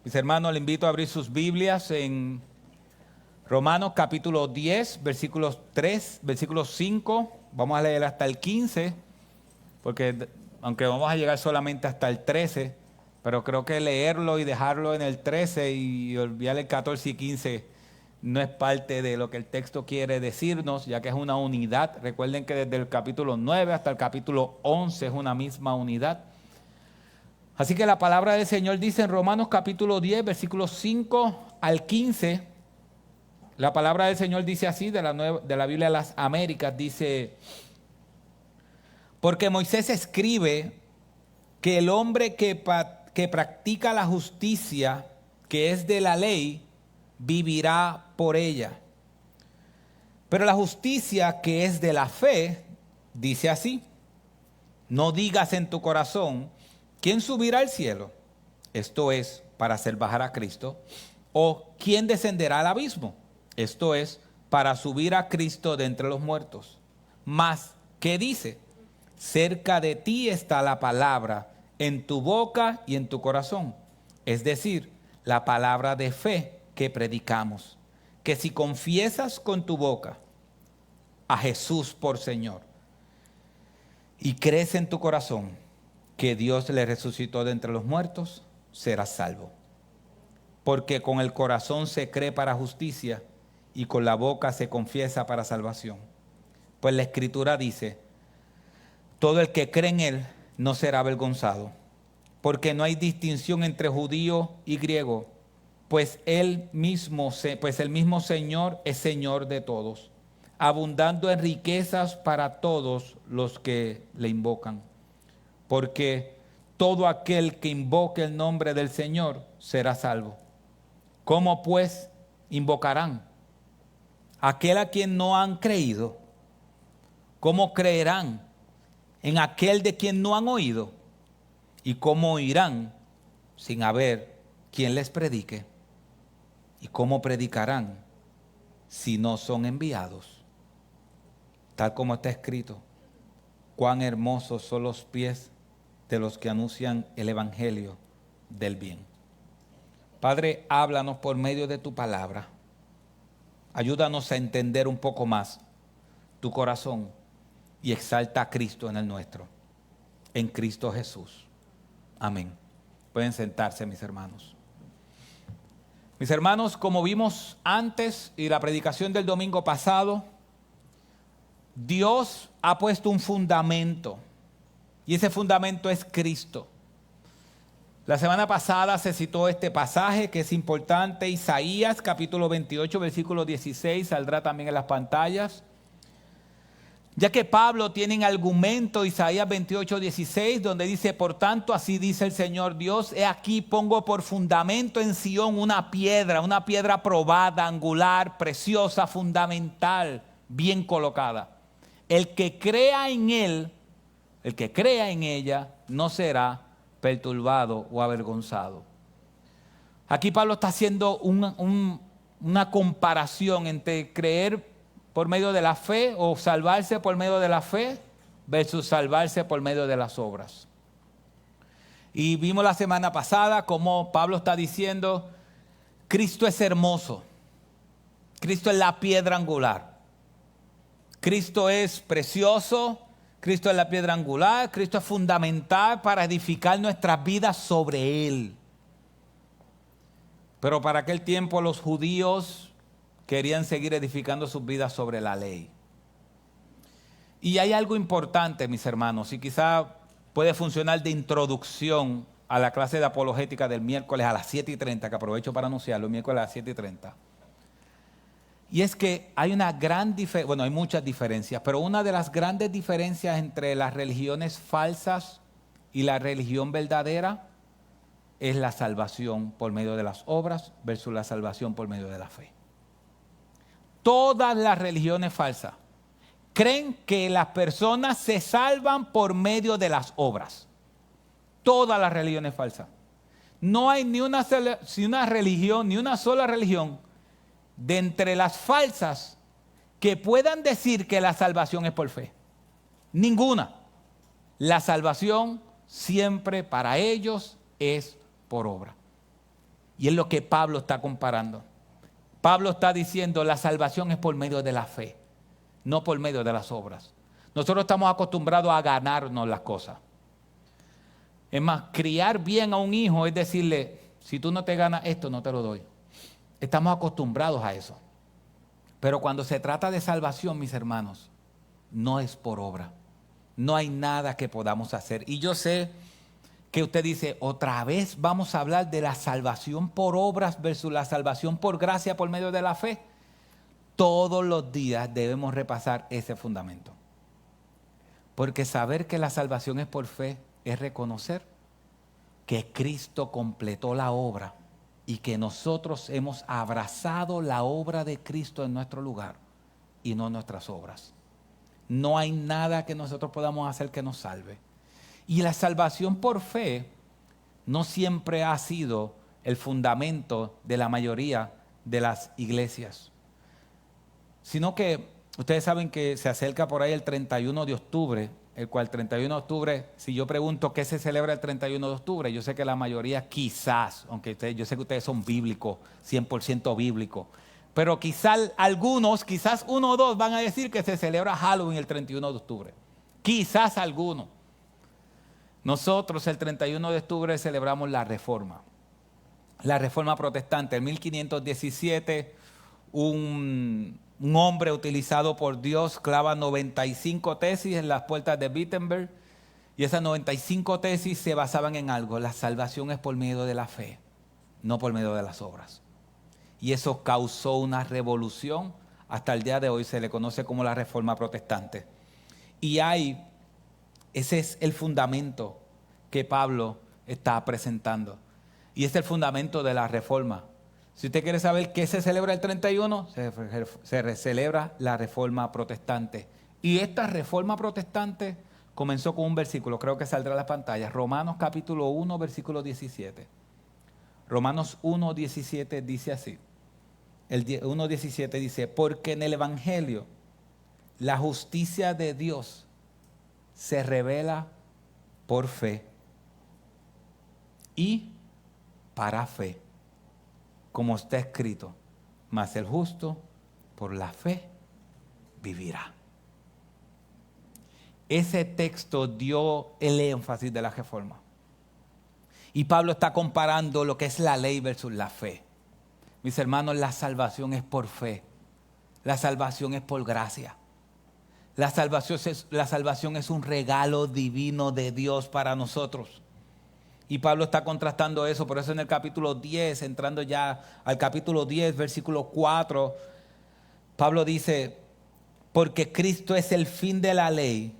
Mis hermanos, les invito a abrir sus Biblias en Romanos capítulo 10, versículos 3, versículos 5. Vamos a leer hasta el 15, porque aunque vamos a llegar solamente hasta el 13, pero creo que leerlo y dejarlo en el 13 y olvidar el 14 y 15 no es parte de lo que el texto quiere decirnos, ya que es una unidad. Recuerden que desde el capítulo 9 hasta el capítulo 11 es una misma unidad. Así que la palabra del Señor dice en Romanos capítulo 10, versículos 5 al 15, la palabra del Señor dice así, de la Biblia de las Américas, dice: porque Moisés escribe que el hombre que practica la justicia, que es de la ley, vivirá por ella. Pero la justicia que es de la fe, dice así: no digas en tu corazón, ¿quién subirá al cielo? Esto es, para hacer bajar a Cristo. ¿O quién descenderá al abismo? Esto es, para subir a Cristo de entre los muertos. Mas, ¿qué dice? Cerca de ti está la palabra, en tu boca y en tu corazón. Es decir, la palabra de fe que predicamos. Que si confiesas con tu boca a Jesús por Señor y crees en tu corazón que Dios le resucitó de entre los muertos, serás salvo. Porque con el corazón se cree para justicia y con la boca se confiesa para salvación. Pues la Escritura dice: todo el que cree en Él no será avergonzado, porque no hay distinción entre judío y griego, pues el mismo Señor es Señor de todos, abundando en riquezas para todos los que le invocan. Porque todo aquel que invoque el nombre del Señor será salvo. ¿Cómo pues invocarán aquel a quien no han creído? ¿Cómo creerán en aquel de quien no han oído? ¿Y cómo oirán sin haber quien les predique? ¿Y cómo predicarán si no son enviados? Tal como está escrito: cuán hermosos son los pies de los que anuncian el evangelio del bien. Padre, háblanos por medio de tu palabra. Ayúdanos a entender un poco más tu corazón y exalta a Cristo en el nuestro. En Cristo Jesús. Amén. Pueden sentarse, mis hermanos. Mis hermanos, como vimos antes y la predicación del domingo pasado, Dios ha puesto un fundamento. Y ese fundamento es Cristo. La semana pasada se citó este pasaje que es importante, Isaías capítulo 28, versículo 16, saldrá también en las pantallas. Ya que Pablo tiene en argumento Isaías 28, 16, donde dice: por tanto, así dice el Señor Dios, he aquí pongo por fundamento en Sión una piedra probada, angular, preciosa, fundamental, bien colocada. El que crea en él, el que crea en ella, no será perturbado o avergonzado. Aquí Pablo está haciendo una comparación entre creer por medio de la fe o salvarse por medio de la fe versus salvarse por medio de las obras. Y vimos la semana pasada cómo Pablo está diciendo: Cristo es hermoso, Cristo es la piedra angular, Cristo es precioso, Cristo es la piedra angular, Cristo es fundamental para edificar nuestras vidas sobre Él. Pero para aquel tiempo los judíos querían seguir edificando sus vidas sobre la ley. Y hay algo importante, mis hermanos, y quizá puede funcionar de introducción a la clase de apologética del miércoles a las 7:30, que aprovecho para anunciarlo, el miércoles a las 7:30. Y es que hay una gran diferencia, bueno, hay muchas diferencias, pero una de las grandes diferencias entre las religiones falsas y la religión verdadera es la salvación por medio de las obras versus la salvación por medio de la fe. Todas las religiones falsas creen que las personas se salvan por medio de las obras. Todas las religiones falsas. No hay ni una sola religión de entre las falsas que puedan decir que la salvación es por fe. Ninguna. La salvación siempre para ellos es por obra. Y es lo que Pablo está comparando. Pablo está diciendo la salvación es por medio de la fe, no por medio de las obras. Nosotros estamos acostumbrados a ganarnos las cosas. Es más, criar bien a un hijo es decirle, si tú no te ganas esto, no te lo doy. Estamos acostumbrados a eso. Pero cuando se trata de salvación, mis hermanos, no es por obra. No hay nada que podamos hacer. Y yo sé que usted dice, otra vez vamos a hablar de la salvación por obras versus la salvación por gracia por medio de la fe. Todos los días debemos repasar ese fundamento. Porque saber que la salvación es por fe es reconocer que Cristo completó la obra y que nosotros hemos abrazado la obra de Cristo en nuestro lugar y no nuestras obras. No hay nada que nosotros podamos hacer que nos salve. Y la salvación por fe no siempre ha sido el fundamento de la mayoría de las iglesias, sino que ustedes saben que se acerca por ahí el 31 de octubre, el cual 31 de octubre, si yo pregunto qué se celebra el 31 de octubre, yo sé que la mayoría quizás, aunque yo sé que ustedes son bíblicos, 100% bíblicos, pero quizás algunos, quizás uno o dos van a decir que se celebra Halloween el 31 de octubre. Quizás algunos. Nosotros el 31 de octubre celebramos la Reforma Protestante. En 1517 un hombre utilizado por Dios clava 95 tesis en las puertas de Wittenberg y esas 95 tesis se basaban en algo: la salvación es por medio de la fe, no por medio de las obras. Y eso causó una revolución. Hasta el día de hoy se le conoce como la Reforma Protestante. Y ese es el fundamento que Pablo está presentando. Y es el fundamento de la Reforma. Si usted quiere saber qué se celebra el 31, se celebra la Reforma Protestante. Y esta Reforma Protestante comenzó con un versículo, creo que saldrá a la pantalla, Romanos capítulo 1, versículo 17. Romanos 1, 17 dice así. El 1:17 dice, porque en el Evangelio la justicia de Dios se revela por fe y para fe, como está escrito, mas el justo por la fe vivirá. Ese texto dio el énfasis de la Reforma. Y Pablo está comparando lo que es la ley versus la fe. Mis hermanos, la salvación es por fe. La salvación es por gracia. La salvación es un regalo divino de Dios para nosotros. Y Pablo está contrastando eso. Por eso en el capítulo 10, entrando ya al capítulo 10, versículo 4, Pablo dice, porque Cristo es el fin de la ley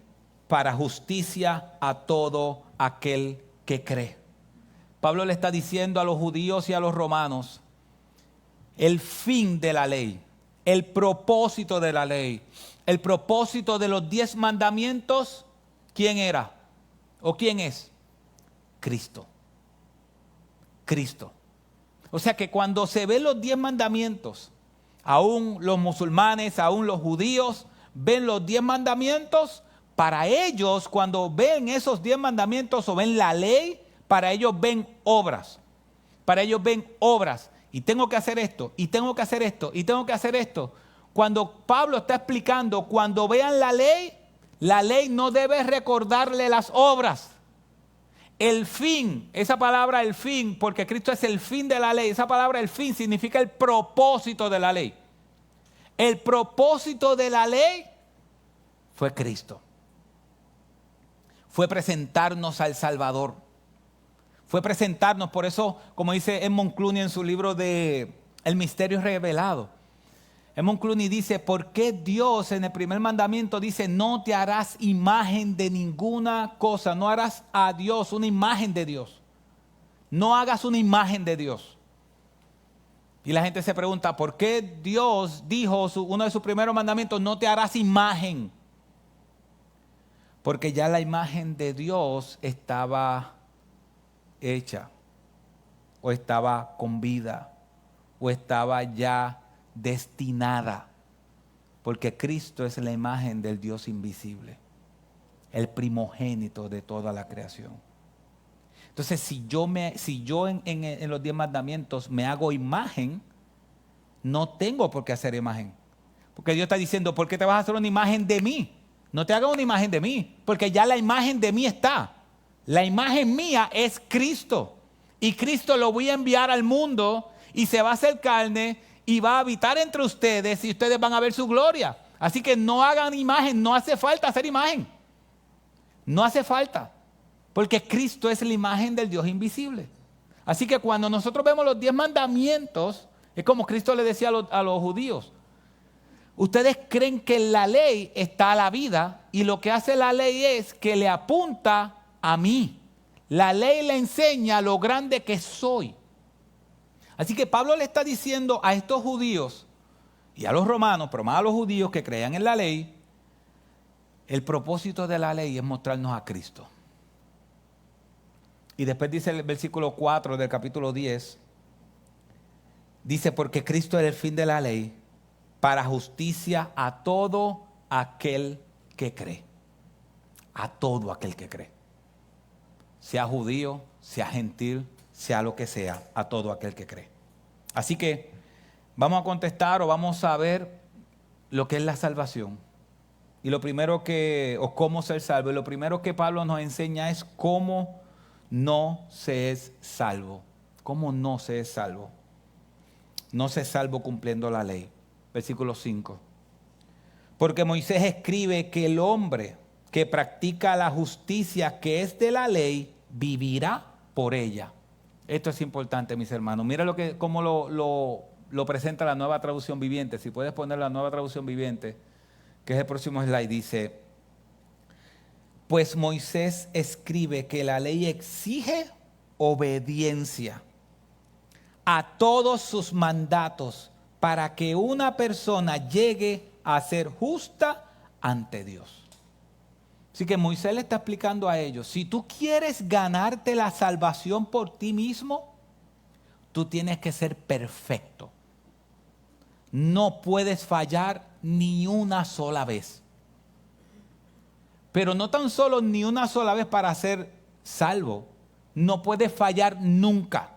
para justicia a todo aquel que cree. Pablo le está diciendo a los judíos y a los romanos, el fin de la ley, el propósito de la ley, el propósito de los 10 mandamientos, ¿quién era? ¿O quién es? Cristo. Cristo. O sea que cuando se ven los 10 mandamientos, aún los musulmanes, aún los judíos, ven los 10 mandamientos, para ellos cuando ven esos 10 mandamientos o ven la ley, para ellos ven obras. Para ellos ven obras. Y tengo que hacer esto, y tengo que hacer esto, y tengo que hacer esto. Cuando Pablo está explicando, cuando vean la ley no debe recordarle las obras. El fin, esa palabra el fin, porque Cristo es el fin de la ley, esa palabra el fin significa el propósito de la ley. El propósito de la ley fue Cristo. Fue presentarnos al Salvador. Fue presentarnos, por eso, como dice Edmund Clooney en su libro de El misterio revelado. Edmund Clooney dice, ¿por qué Dios en el primer mandamiento dice no te harás imagen de ninguna cosa? No harás a Dios una imagen de Dios. No hagas una imagen de Dios. Y la gente se pregunta, ¿por qué Dios dijo uno de sus primeros mandamientos, no te harás imagen? Porque ya la imagen de Dios estaba hecha, o estaba con vida, o estaba ya destinada, porque Cristo es la imagen del Dios invisible, el primogénito de toda la creación. Entonces, si yo en los 10 mandamientos me hago imagen, no tengo por qué hacer imagen. Porque Dios está diciendo, ¿por qué te vas a hacer una imagen de mí? No te hagas una imagen de mí, porque ya la imagen de mí está. La imagen mía es Cristo. Y Cristo lo voy a enviar al mundo y se va a hacer carne y va a habitar entre ustedes y ustedes van a ver su gloria. Así que no hagan imagen, no hace falta hacer imagen. No hace falta. Porque Cristo es la imagen del Dios invisible. Así que cuando nosotros vemos los 10 mandamientos, es como Cristo le decía a los judíos. Ustedes creen que en la ley está la vida y lo que hace la ley es que le apunta a mí. La ley le enseña lo grande que soy. Así que Pablo le está diciendo a estos judíos y a los romanos, pero más a los judíos que creían en la ley, el propósito de la ley es mostrarnos a Cristo. Y después dice el versículo 4 del capítulo 10, dice, porque Cristo es el fin de la ley para justicia a todo aquel que cree. A todo aquel que cree. Sea judío, sea gentil, sea lo que sea, a todo aquel que cree. Así que vamos a contestar o vamos a ver lo que es la salvación. Y lo primero o cómo ser salvo. Y lo primero que Pablo nos enseña es cómo no se es salvo. ¿Cómo no se es salvo? No se es salvo cumpliendo la ley. Versículo 5. Porque Moisés escribe que el hombre que practica la justicia que es de la ley, vivirá por ella. Esto es importante, mis hermanos. Mira cómo lo presenta la Nueva Traducción Viviente. Si puedes poner la Nueva Traducción Viviente, que es el próximo slide, dice, pues Moisés escribe que la ley exige obediencia a todos sus mandatos para que una persona llegue a ser justa ante Dios. Así que Moisés le está explicando a ellos, si tú quieres ganarte la salvación por ti mismo, tú tienes que ser perfecto. No puedes fallar ni una sola vez. Pero no tan solo ni una sola vez para ser salvo, no puedes fallar nunca.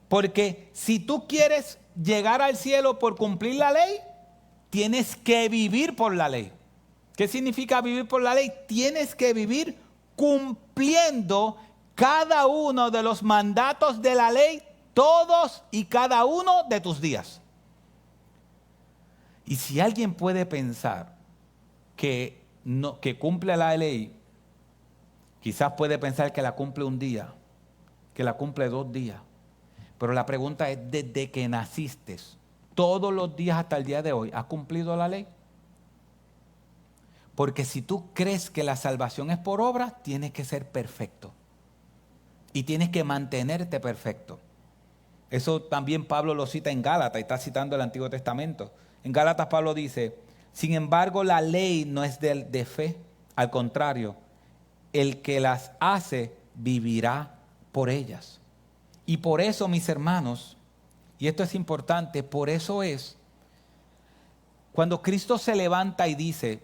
Porque si tú quieres llegar al cielo por cumplir la ley, tienes que vivir por la ley. ¿Qué significa vivir por la ley? Tienes que vivir cumpliendo cada uno de los mandatos de la ley, todos y cada uno de tus días. Y si alguien puede pensar que cumple la ley, quizás puede pensar que la cumple un día, que la cumple 2 días. Pero la pregunta es, desde que naciste, todos los días hasta el día de hoy, ¿has cumplido la ley? Porque si tú crees que la salvación es por obra, tienes que ser perfecto. Y tienes que mantenerte perfecto. Eso también Pablo lo cita en Gálatas, y está citando el Antiguo Testamento. En Gálatas Pablo dice, sin embargo la ley no es de fe, al contrario, el que las hace vivirá por ellas. Y por eso, mis hermanos, y esto es importante, por eso es, cuando Cristo se levanta y dice,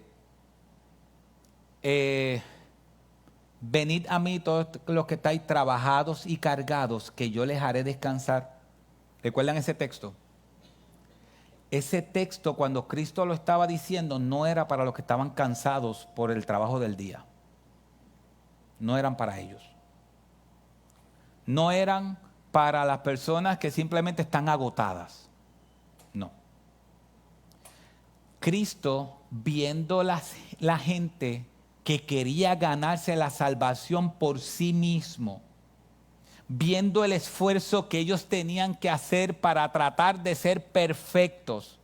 venid a mí todos los que estáis trabajados y cargados, que yo les haré descansar. ¿Recuerdan ese texto? Ese texto, cuando Cristo lo estaba diciendo, no era para los que estaban cansados por el trabajo del día. No eran para ellos. No eran para las personas que simplemente están agotadas. No. Cristo, viendo la gente que quería ganarse la salvación por sí mismo, viendo el esfuerzo que ellos tenían que hacer para tratar de ser perfectos,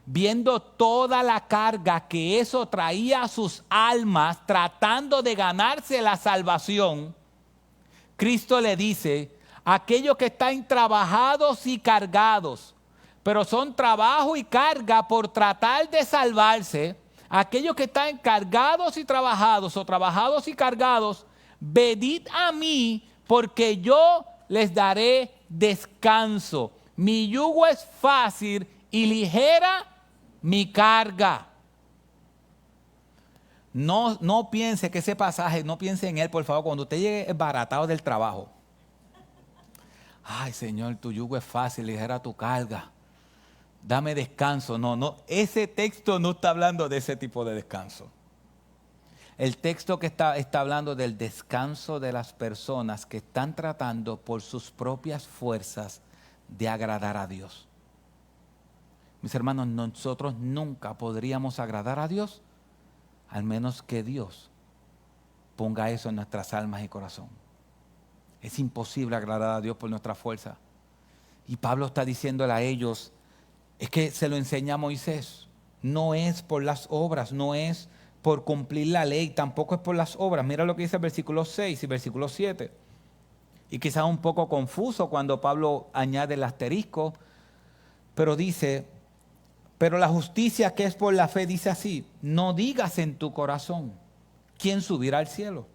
viendo toda la carga que eso traía a sus almas tratando de ganarse la salvación, Cristo le dice, aquellos que están trabajados y cargados, pero son trabajo y carga por tratar de salvarse, aquellos que están cargados y trabajados o trabajados y cargados, venid a mí porque yo les daré descanso. Mi yugo es fácil y ligera mi carga. No piense que ese pasaje, no piense en él, por favor, cuando usted llegue baratado del trabajo. Ay, Señor, tu yugo es fácil, ligera tu carga. Dame descanso. No, ese texto no está hablando de ese tipo de descanso. El texto que está hablando del descanso de las personas que están tratando por sus propias fuerzas de agradar a Dios. Mis hermanos, nosotros nunca podríamos agradar a Dios al menos que Dios ponga eso en nuestras almas y corazón. Es imposible agradar a Dios por nuestra fuerza. Y Pablo está diciéndole a ellos, es que se lo enseña a Moisés. No es por las obras, no es por cumplir la ley, tampoco es por las obras. Mira lo que dice el versículo 6 y versículo 7. Y quizás un poco confuso cuando Pablo añade el asterisco, pero dice, pero la justicia que es por la fe dice así, no digas en tu corazón, ¿quién subirá al cielo?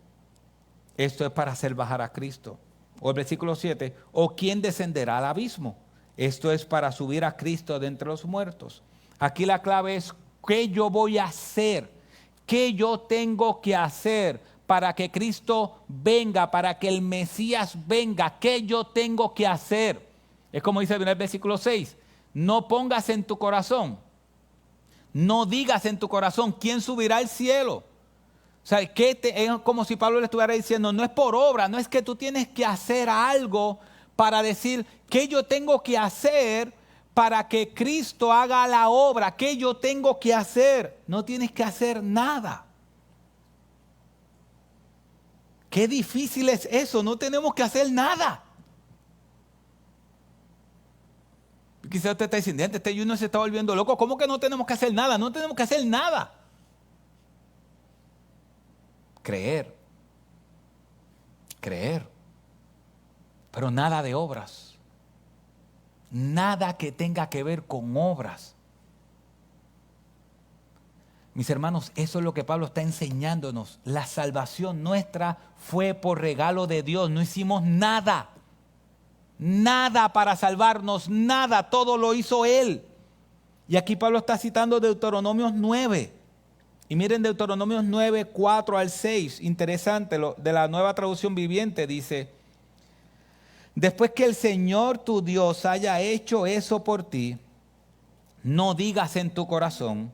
Esto es para hacer bajar a Cristo. O el versículo 7, o ¿quién descenderá al abismo? Esto es para subir a Cristo de entre los muertos. Aquí la clave es, ¿qué yo voy a hacer? ¿Qué yo tengo que hacer para que Cristo venga, para que el Mesías venga? ¿Qué yo tengo que hacer? Es como dice en el versículo 6, no pongas en tu corazón, no digas en tu corazón, ¿quién subirá al cielo? O sea, es como si Pablo le estuviera diciendo, no es por obra, no es que tú tienes que hacer algo para decir qué yo tengo que hacer para que Cristo haga la obra, qué yo tengo que hacer. No tienes que hacer nada. Qué difícil es eso, no tenemos que hacer nada. Quizás usted está diciendo, este ayuno se está volviendo loco, ¿cómo que no tenemos que hacer nada? No tenemos que hacer nada. Creer, pero nada de obras, nada que tenga que ver con obras. Mis hermanos, eso es lo que Pablo está enseñándonos. La salvación nuestra fue por regalo de Dios, no hicimos nada para salvarnos, nada, todo lo hizo Él. Y aquí Pablo está citando Deuteronomios 9. Y miren Deuteronomios 9, 4 al 6, interesante, de la Nueva Traducción Viviente, dice, después que el Señor tu Dios haya hecho eso por ti, no digas en tu corazón,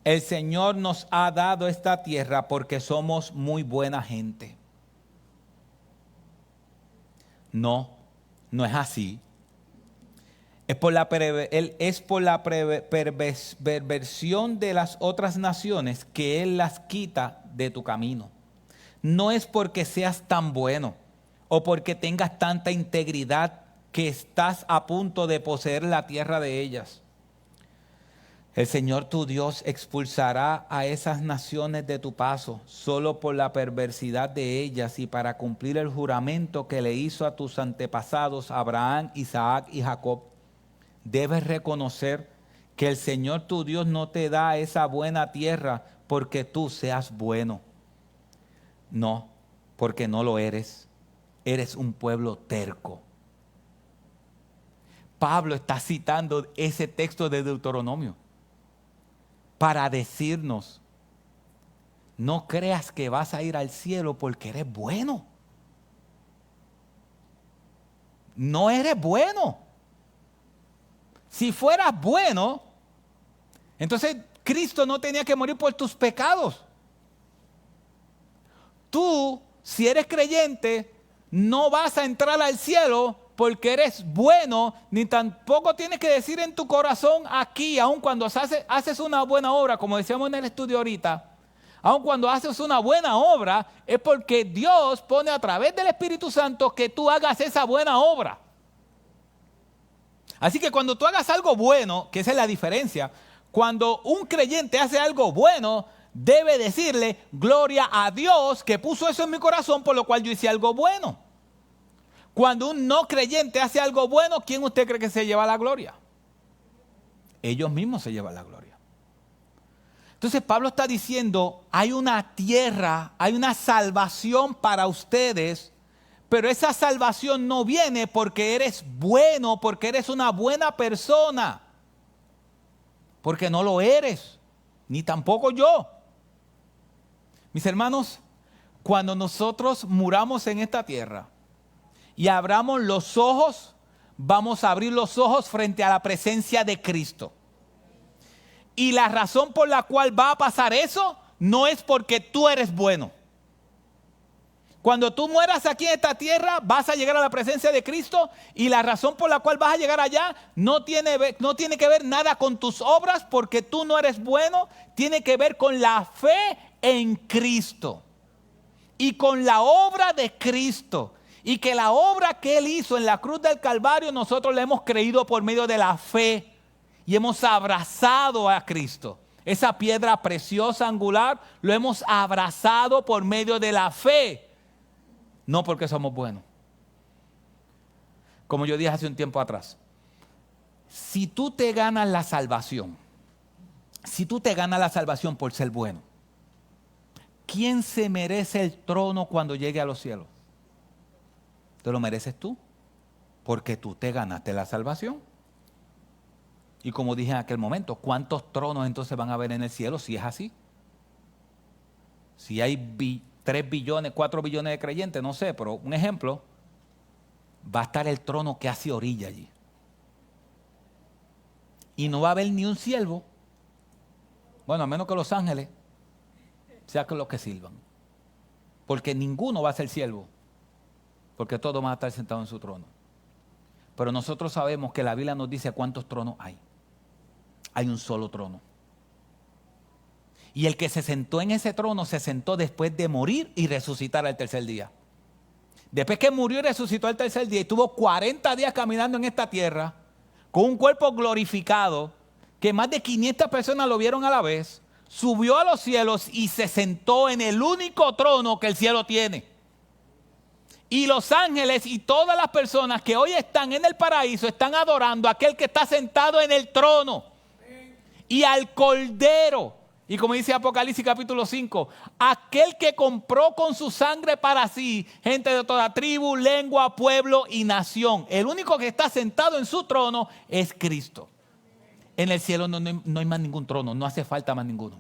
el Señor nos ha dado esta tierra porque somos muy buena gente. No es así. Es por la perversión de las otras naciones que Él las quita de tu camino. No es porque seas tan bueno o porque tengas tanta integridad que estás a punto de poseer la tierra de ellas. El Señor tu Dios expulsará a esas naciones de tu paso solo por la perversidad de ellas y para cumplir el juramento que le hizo a tus antepasados Abraham, Isaac y Jacob. Debes reconocer que el Señor tu Dios no te da esa buena tierra porque tú seas bueno. No, porque no lo eres. Eres un pueblo terco. Pablo está citando ese texto de Deuteronomio para decirnos, no creas que vas a ir al cielo porque eres bueno. No eres bueno. Si fueras bueno, entonces Cristo no tenía que morir por tus pecados. Tú, si eres creyente, no vas a entrar al cielo porque eres bueno, ni tampoco tienes que decir en tu corazón aquí, aun cuando haces una buena obra, como decíamos en el estudio ahorita, aun cuando haces una buena obra, es porque Dios pone a través del Espíritu Santo que tú hagas esa buena obra. Así que cuando tú hagas algo bueno, que esa es la diferencia, cuando un creyente hace algo bueno, debe decirle, gloria a Dios que puso eso en mi corazón, por lo cual yo hice algo bueno. Cuando un no creyente hace algo bueno, ¿quién usted cree que se lleva la gloria? Ellos mismos se llevan la gloria. Entonces Pablo está diciendo, hay una tierra, hay una salvación para ustedes, pero esa salvación no viene porque eres bueno, porque eres una buena persona. Porque no lo eres, ni tampoco yo. Mis hermanos, cuando nosotros muramos en esta tierra y abramos los ojos, vamos a abrir los ojos frente a la presencia de Cristo. Y la razón por la cual va a pasar eso no es porque tú eres bueno. Cuando tú mueras aquí en esta tierra, vas a llegar a la presencia de Cristo y la razón por la cual vas a llegar allá no tiene que ver nada con tus obras porque tú no eres bueno, tiene que ver con la fe en Cristo y con la obra de Cristo. Y que la obra que Él hizo en la cruz del Calvario nosotros le hemos creído por medio de la fe y hemos abrazado a Cristo. Esa piedra preciosa angular lo hemos abrazado por medio de la fe. No porque somos buenos. Como yo dije hace un tiempo atrás, si tú te ganas la salvación, por ser bueno, ¿quién se merece el trono cuando llegue a los cielos? ¿Te lo mereces tú? Porque tú te ganaste la salvación. Y como dije en aquel momento, ¿cuántos tronos entonces van a haber en el cielo si es así? Si hay 3 billones, 4 billones de creyentes, no sé, pero un ejemplo, va a estar el trono que hace orilla allí. Y no va a haber ni un siervo, bueno, a menos que los ángeles sean los que sirvan. Porque ninguno va a ser siervo, porque todos van a estar sentados en su trono. Pero nosotros sabemos que la Biblia nos dice cuántos tronos hay. Hay un solo trono. Y el que se sentó en ese trono se sentó después de morir y resucitar al tercer día. Después que murió y resucitó al tercer día y tuvo 40 días caminando en esta tierra con un cuerpo glorificado, que más de 500 personas lo vieron a la vez, subió a los cielos y se sentó en el único trono que el cielo tiene. Y los ángeles y todas las personas que hoy están en el paraíso están adorando a aquel que está sentado en el trono y al Cordero. Y como dice Apocalipsis capítulo 5, aquel que compró con su sangre para sí gente de toda tribu, lengua, pueblo y nación. El único que está sentado en su trono es Cristo. En el cielo no hay más ningún trono, no hace falta más ninguno.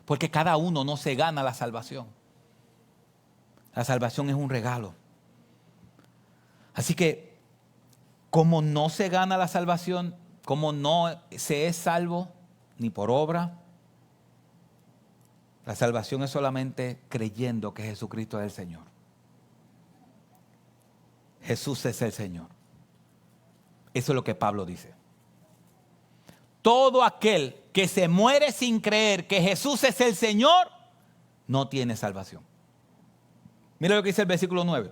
Porque cada uno no se gana la salvación. La salvación es un regalo. Así que, como no se gana la salvación, como no se es salvo ni por obra, la salvación es solamente creyendo que Jesucristo es el Señor. Jesús es el Señor. Eso es lo que Pablo dice. Todo aquel que se muere sin creer que Jesús es el Señor, no tiene salvación. Mira lo que dice el versículo 9.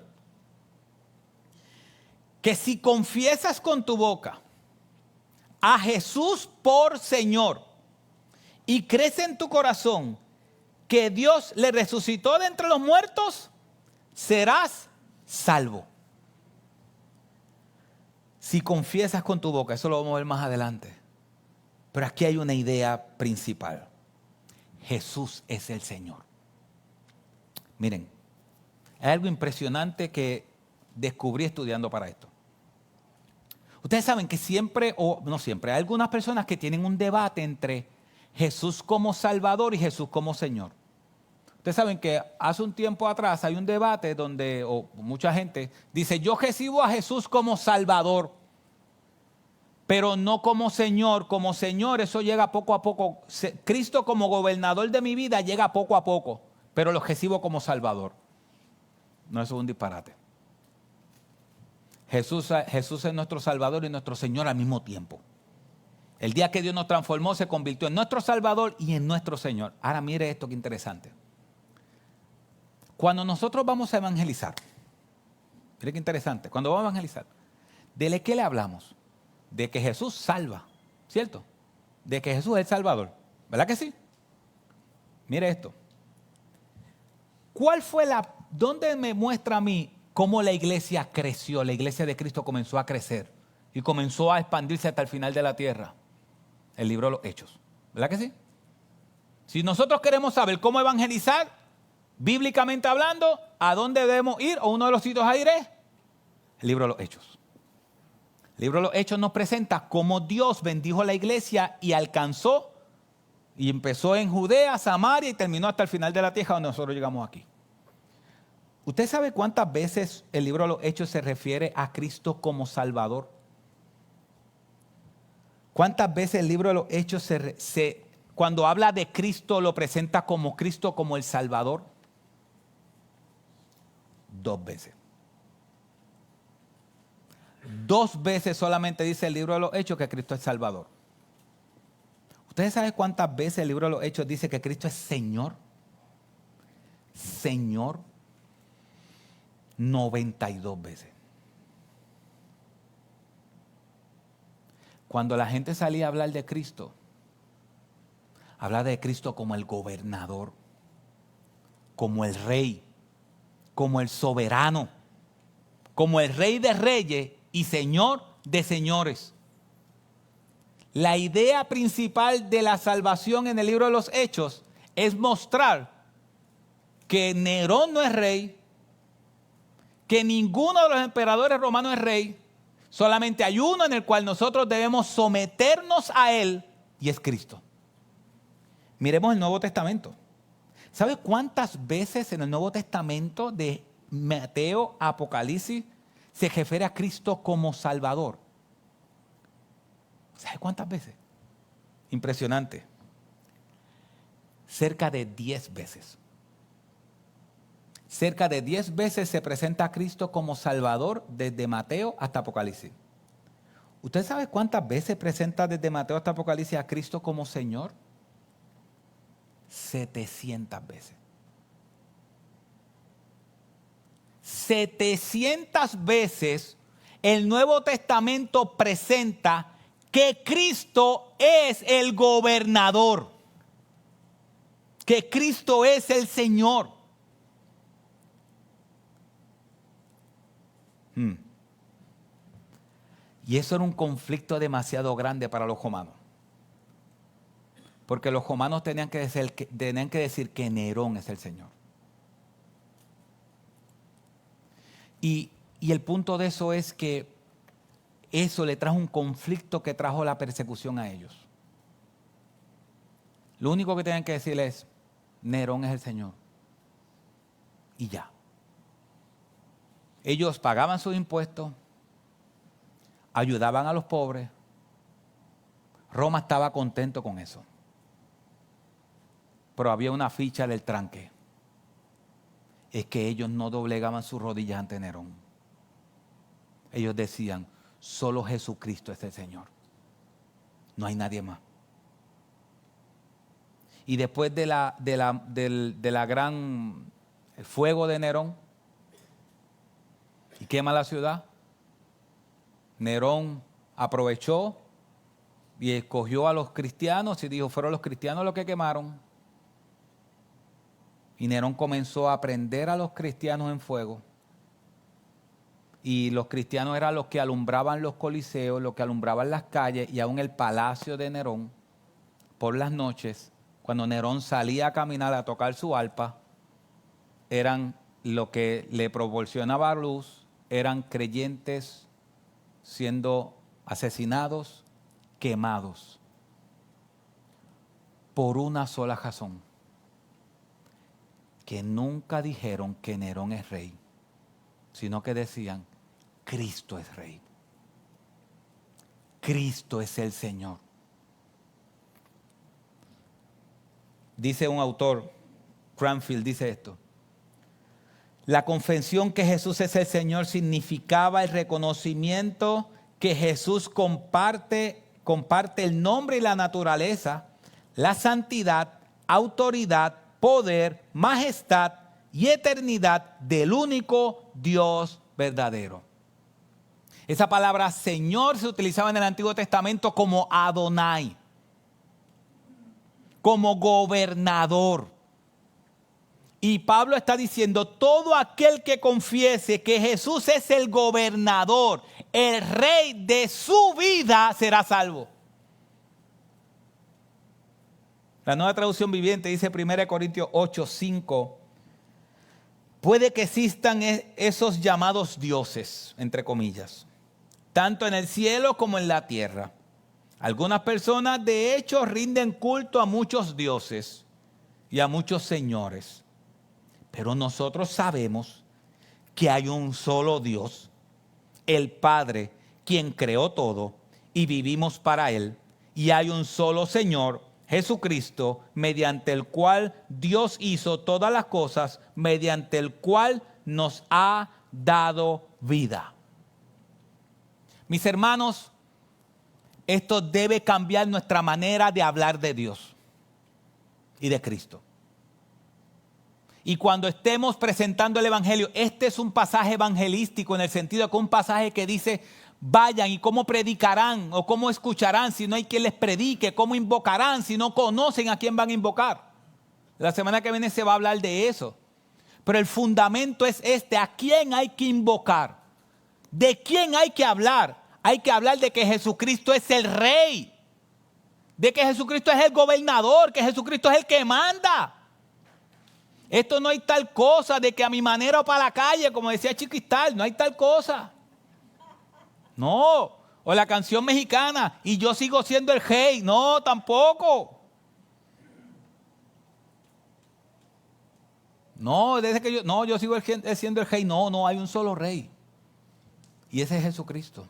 Que si confiesas con tu boca a Jesús por Señor y crees en tu corazón que Dios le resucitó de entre los muertos, serás salvo. Si confiesas con tu boca, eso lo vamos a ver más adelante. Pero aquí hay una idea principal. Jesús es el Señor. Miren, hay algo impresionante que descubrí estudiando para esto. Ustedes saben que siempre, o no siempre, hay algunas personas que tienen un debate entre Jesús como Salvador y Jesús como Señor. Ustedes saben que hace un tiempo atrás hay un debate donde mucha gente dice, yo recibo a Jesús como Salvador, pero no como Señor. Como Señor eso llega poco a poco. Cristo como gobernador de mi vida llega poco a poco, pero lo recibo como Salvador. No, eso es un disparate. Jesús es nuestro Salvador y nuestro Señor al mismo tiempo. El día que Dios nos transformó se convirtió en nuestro Salvador y en nuestro Señor. Ahora mire esto que interesante. Cuando nosotros vamos a evangelizar, mire qué interesante, cuando vamos a evangelizar, ¿de qué le hablamos? De que Jesús salva, ¿cierto? De que Jesús es el Salvador, ¿verdad que sí? Mire esto. ¿Dónde me muestra a mí cómo la iglesia creció? La iglesia de Cristo comenzó a crecer y comenzó a expandirse hasta el final de la tierra. El libro de los Hechos, ¿verdad que sí? Si nosotros queremos saber cómo evangelizar, bíblicamente hablando, ¿a dónde debemos ir? O uno de los sitios a ir es el libro de los Hechos. El libro de los Hechos nos presenta cómo Dios bendijo a la iglesia y alcanzó Y empezó en Judea, Samaria y terminó hasta el final de la tierra donde nosotros llegamos aquí. ¿Usted sabe cuántas veces el libro de los Hechos se refiere a Cristo como Salvador? ¿Cuántas veces el libro de los Hechos cuando habla de Cristo lo presenta como Cristo como el Salvador? 2 veces. 2 veces solamente dice el libro de los Hechos que Cristo es Salvador. ¿Ustedes saben cuántas veces el libro de los Hechos dice que Cristo es Señor? Señor. 92 veces. Cuando la gente salía a hablar de Cristo, hablaba de Cristo como el gobernador, como el rey, como el soberano, como el rey de reyes y señor de señores. La idea principal de la salvación en el libro de los Hechos es mostrar que Nerón no es rey, que ninguno de los emperadores romanos es rey, solamente hay uno en el cual nosotros debemos someternos a él y es Cristo. Miremos el Nuevo Testamento. ¿Sabe cuántas veces en el Nuevo Testamento de Mateo a Apocalipsis se refiere a Cristo como Salvador? ¿Sabe cuántas veces? Impresionante. Cerca de 10 veces. Cerca de 10 veces se presenta a Cristo como Salvador desde Mateo hasta Apocalipsis. ¿Usted sabe cuántas veces presenta desde Mateo hasta Apocalipsis a Cristo como Señor? 700 veces. 700 veces el Nuevo Testamento presenta que Cristo es el gobernador, que Cristo es el Señor. Y eso era un conflicto demasiado grande para los romanos. Porque los romanos tenían que decir que Nerón es el Señor. Y el punto de eso es que eso le trajo un conflicto que trajo la persecución a ellos. Lo único que tenían que decir es, Nerón es el Señor. Y ya. Ellos pagaban sus impuestos, ayudaban a los pobres. Roma estaba contento con eso. Pero había una ficha del tranque. Es que ellos no doblegaban sus rodillas ante Nerón. Ellos decían, solo Jesucristo es el Señor. No hay nadie más. Y después de la gran fuego de Nerón, y quema la ciudad, Nerón aprovechó y escogió a los cristianos y dijo, fueron los cristianos los que quemaron. Y Nerón comenzó a prender a los cristianos en fuego. Y los cristianos eran los que alumbraban los coliseos, los que alumbraban las calles y aún el palacio de Nerón. Por las noches, cuando Nerón salía a caminar a tocar su arpa, eran lo que le proporcionaba luz, eran creyentes siendo asesinados, quemados, por una sola razón, que nunca dijeron que Nerón es rey, sino que decían, Cristo es rey. Cristo es el Señor. Dice un autor, Cranfield, dice esto. La confesión que Jesús es el Señor significaba el reconocimiento que Jesús comparte el nombre y la naturaleza, la santidad, autoridad, poder, majestad y eternidad del único Dios verdadero. Esa palabra Señor se utilizaba en el Antiguo Testamento como Adonai, como gobernador. Y Pablo está diciendo, todo aquel que confiese que Jesús es el gobernador, el rey de su vida, será salvo. La Nueva Traducción Viviente dice 1 Corintios 8:5, puede que existan esos llamados dioses, entre comillas, tanto en el cielo como en la tierra. Algunas personas de hecho rinden culto a muchos dioses y a muchos señores. Pero nosotros sabemos que hay un solo Dios, el Padre, quien creó todo y vivimos para Él. Y hay un solo Señor, Jesucristo, mediante el cual Dios hizo todas las cosas, mediante el cual nos ha dado vida. Mis hermanos, esto debe cambiar nuestra manera de hablar de Dios y de Cristo. Y cuando estemos presentando el Evangelio, este es un pasaje evangelístico en el sentido de que un pasaje que dice, vayan y cómo predicarán o cómo escucharán si no hay quien les predique, cómo invocarán si no conocen a quién van a invocar. La semana que viene se va a hablar de eso. Pero el fundamento es este, ¿a quién hay que invocar? ¿De quién hay que hablar? Hay que hablar de que Jesucristo es el Rey, de que Jesucristo es el gobernador, que Jesucristo es el que manda. Esto no hay tal cosa de que a mi manera o para la calle, como decía Chiquistal, no hay tal cosa. No, o la canción mexicana, y yo sigo siendo el rey, no, tampoco. No, desde que yo sigo siendo el rey, no, hay un solo rey. Y ese es Jesucristo.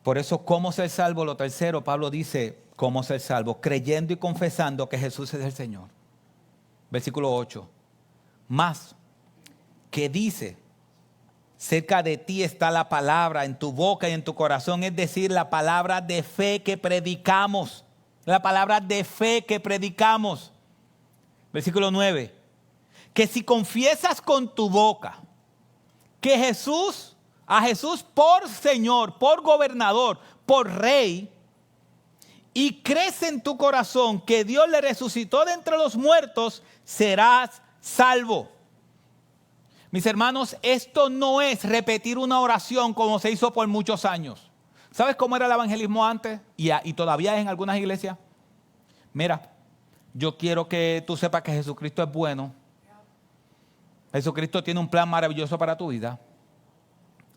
Por eso, ¿cómo ser salvo? Lo tercero, Pablo dice, ¿cómo ser salvo? Creyendo y confesando que Jesús es el Señor. Versículo 8. Más que dice, cerca de ti está la palabra en tu boca y en tu corazón, es decir, la palabra de fe que predicamos. La palabra de fe que predicamos. Versículo 9. Que si confiesas con tu boca que a Jesús por Señor, por gobernador, por Rey, y crees en tu corazón que Dios le resucitó de entre los muertos, serás salvo. Mis hermanos, esto no es repetir una oración como se hizo por muchos años. ¿Sabes cómo era el evangelismo antes? Y todavía es en algunas iglesias. Mira, yo quiero que tú sepas que Jesucristo es bueno. Jesucristo tiene un plan maravilloso para tu vida.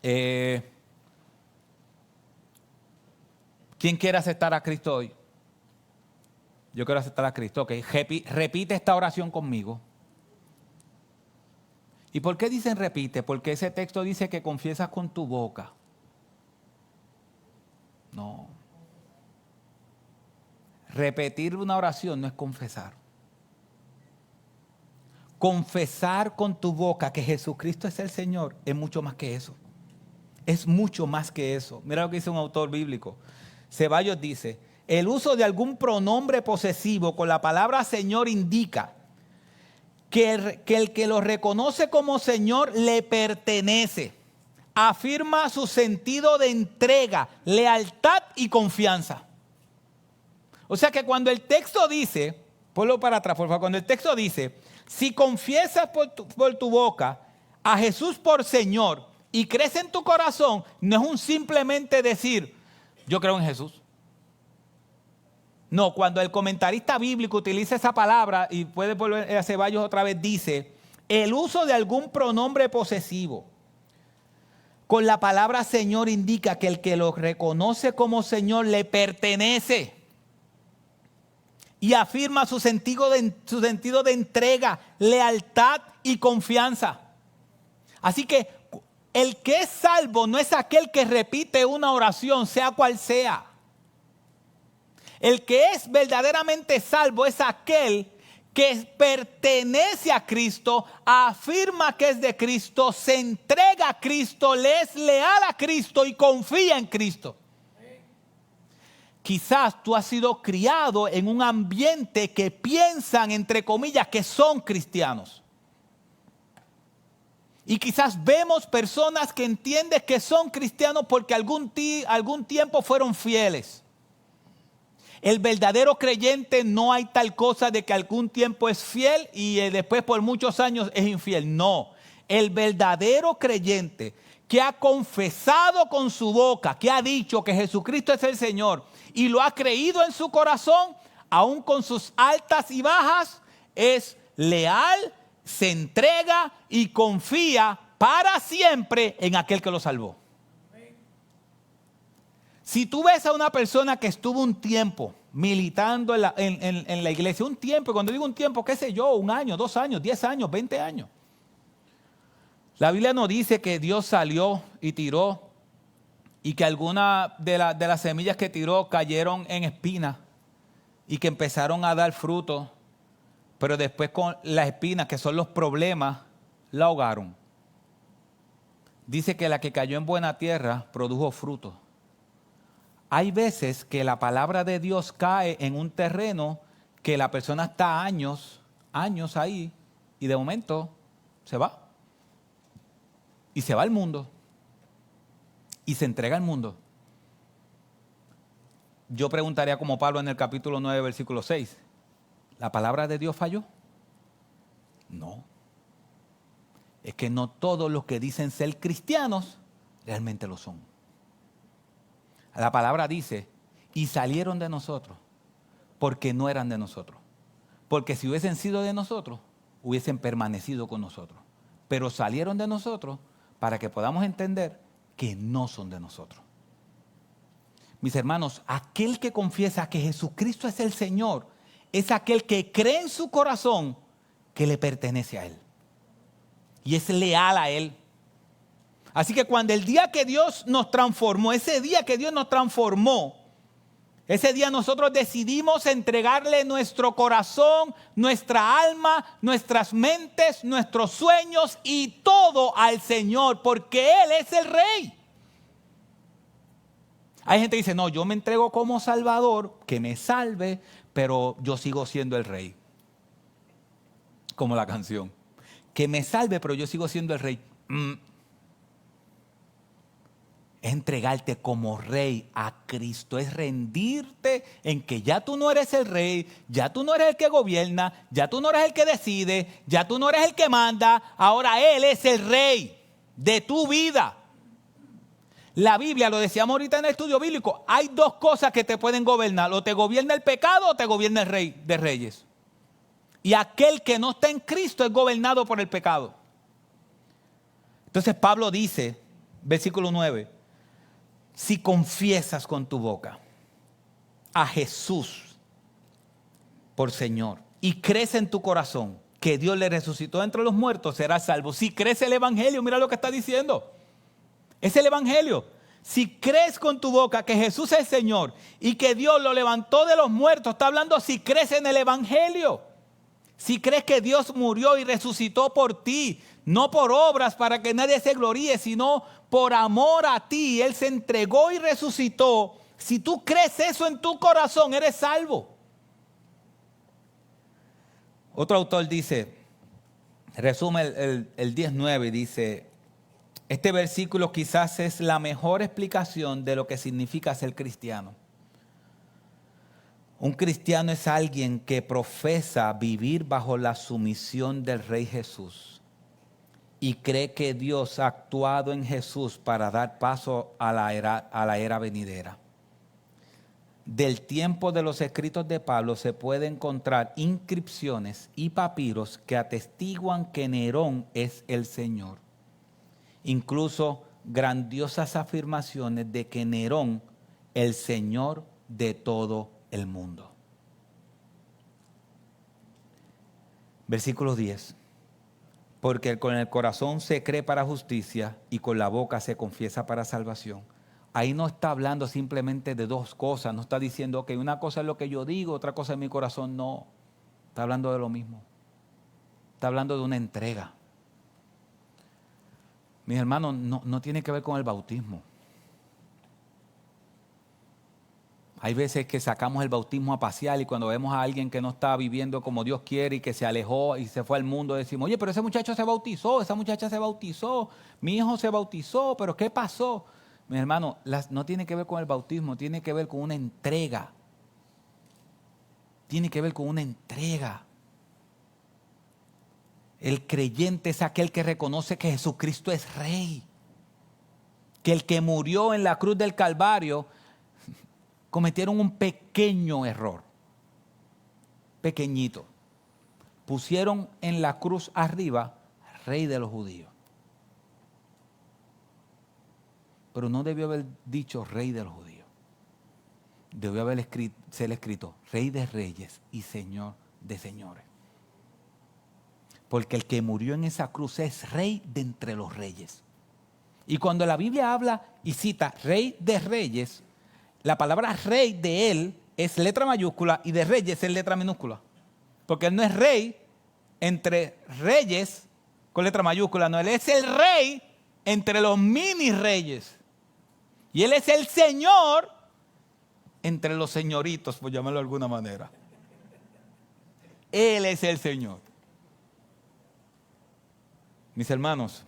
¿Quién quiere aceptar a Cristo hoy? Yo quiero aceptar a Cristo. Ok, repite esta oración conmigo. ¿Y por qué dicen repite? Porque ese texto dice que confiesas con tu boca. No. Repetir una oración no es confesar. Confesar con tu boca que Jesucristo es el Señor es mucho más que eso. Es mucho más que eso. Mira lo que dice un autor bíblico. Ceballos dice, el uso de algún pronombre posesivo con la palabra Señor indica que el que lo reconoce como Señor le pertenece. Afirma su sentido de entrega, lealtad y confianza. O sea que cuando el texto dice, ponlo para atrás por favor, cuando el texto dice, si confiesas por tu boca a Jesús por Señor y crees en tu corazón, no es un simplemente decir, yo creo en Jesús. No, cuando el comentarista bíblico utiliza esa palabra, y puede volver a Ceballos otra vez, dice, el uso de algún pronombre posesivo con la palabra Señor indica que el que lo reconoce como Señor le pertenece y afirma su sentido de entrega, lealtad y confianza. Así que el que es salvo no es aquel que repite una oración, sea cual sea. El que es verdaderamente salvo es aquel que pertenece a Cristo, afirma que es de Cristo, se entrega a Cristo, le es leal a Cristo y confía en Cristo. Quizás tú has sido criado en un ambiente que piensan, entre comillas, que son cristianos. Y quizás vemos personas que entienden que son cristianos porque algún tiempo fueron fieles. El verdadero creyente no hay tal cosa de que algún tiempo es fiel y después por muchos años es infiel. No, el verdadero creyente que ha confesado con su boca, que ha dicho que Jesucristo es el Señor y lo ha creído en su corazón, aun con sus altas y bajas, es leal, se entrega y confía para siempre en aquel que lo salvó. Si tú ves a una persona que estuvo un tiempo militando en la iglesia, un tiempo, cuando digo un tiempo, qué sé yo, 1 año, 2 años, 10 años, 20 años. La Biblia nos dice que Dios salió y tiró y que algunas de las semillas que tiró cayeron en espinas y que empezaron a dar fruto, pero después con las espinas, que son los problemas, la ahogaron. Dice que la que cayó en buena tierra produjo fruto. Hay veces que la palabra de Dios cae en un terreno que la persona está años ahí y de momento se va. Y se va al mundo. Y se entrega al mundo. Yo preguntaría como Pablo en el capítulo 9, versículo 6. ¿La palabra de Dios falló? No. Es que no todos los que dicen ser cristianos realmente lo son. La palabra dice, y salieron de nosotros porque no eran de nosotros. Porque si hubiesen sido de nosotros, hubiesen permanecido con nosotros. Pero salieron de nosotros para que podamos entender que no son de nosotros. Mis hermanos, aquel que confiesa que Jesucristo es el Señor, es aquel que cree en su corazón que le pertenece a Él. Y es leal a Él. Así que cuando el día que Dios nos transformó, ese día que Dios nos transformó, ese día nosotros decidimos entregarle nuestro corazón, nuestra alma, nuestras mentes, nuestros sueños y todo al Señor, porque Él es el Rey. Hay gente que dice, no, yo me entrego como Salvador, que me salve, pero yo sigo siendo el Rey. Como la canción. Que me salve, pero yo sigo siendo el Rey. Es entregarte como rey a Cristo, es rendirte en que ya tú no eres el rey, ya tú no eres el que gobierna, ya tú no eres el que decide, ya tú no eres el que manda, ahora Él es el rey de tu vida. La Biblia, lo decíamos ahorita en el estudio bíblico, hay 2 cosas que te pueden gobernar, o te gobierna el pecado o te gobierna el rey de reyes. Y aquel que no está en Cristo es gobernado por el pecado. Entonces Pablo dice, versículo 9, si confiesas con tu boca a Jesús por Señor y crees en tu corazón que Dios le resucitó entre los muertos, serás salvo. Si crees el Evangelio, mira lo que está diciendo. Es el Evangelio. Si crees con tu boca que Jesús es Señor y que Dios lo levantó de los muertos, está hablando si crees en el Evangelio. Si crees que Dios murió y resucitó por ti, no por obras para que nadie se gloríe, sino por amor a ti. Él se entregó y resucitó. Si tú crees eso en tu corazón, eres salvo. Otro autor dice, resume el 10:9 y dice, este versículo quizás es la mejor explicación de lo que significa ser cristiano. Un cristiano es alguien que profesa vivir bajo la sumisión del Rey Jesús y cree que Dios ha actuado en Jesús para dar paso a la era venidera. Del tiempo de los escritos de Pablo se puede encontrar inscripciones y papiros que atestiguan que Nerón es el Señor. Incluso grandiosas afirmaciones de que Nerón, el Señor de todo el mundo. Versículo 10. Porque con el corazón se cree para justicia y con la boca se confiesa para salvación. Ahí no está hablando simplemente de 2 cosas. No está diciendo que una cosa es lo que yo digo, otra cosa es mi corazón. No. Está hablando de lo mismo. Está hablando de una entrega. Mis hermanos, no tiene que ver con el bautismo. Hay veces que sacamos el bautismo a pasear y cuando vemos a alguien que no está viviendo como Dios quiere y que se alejó y se fue al mundo, decimos, oye, pero ese muchacho se bautizó, esa muchacha se bautizó, mi hijo se bautizó, pero ¿qué pasó? Mi hermano, no tiene que ver con el bautismo, tiene que ver con una entrega. Tiene que ver con una entrega. El creyente es aquel que reconoce que Jesucristo es Rey. Que el que murió en la cruz del Calvario cometieron un pequeño error. Pequeñito. Pusieron en la cruz arriba Rey de los judíos. Pero no debió haber dicho Rey de los judíos. debió ser escrito Rey de Reyes y Señor de Señores. Porque el que murió en esa cruz es Rey de entre los reyes. Y cuando la Biblia habla y cita Rey de Reyes, la palabra Rey de él es letra mayúscula y de Reyes es letra minúscula. Porque él no es Rey entre reyes con letra mayúscula, no, él es el Rey entre los mini reyes. Y él es el Señor entre los señoritos, por llamarlo de alguna manera. Él es el Señor. Mis hermanos,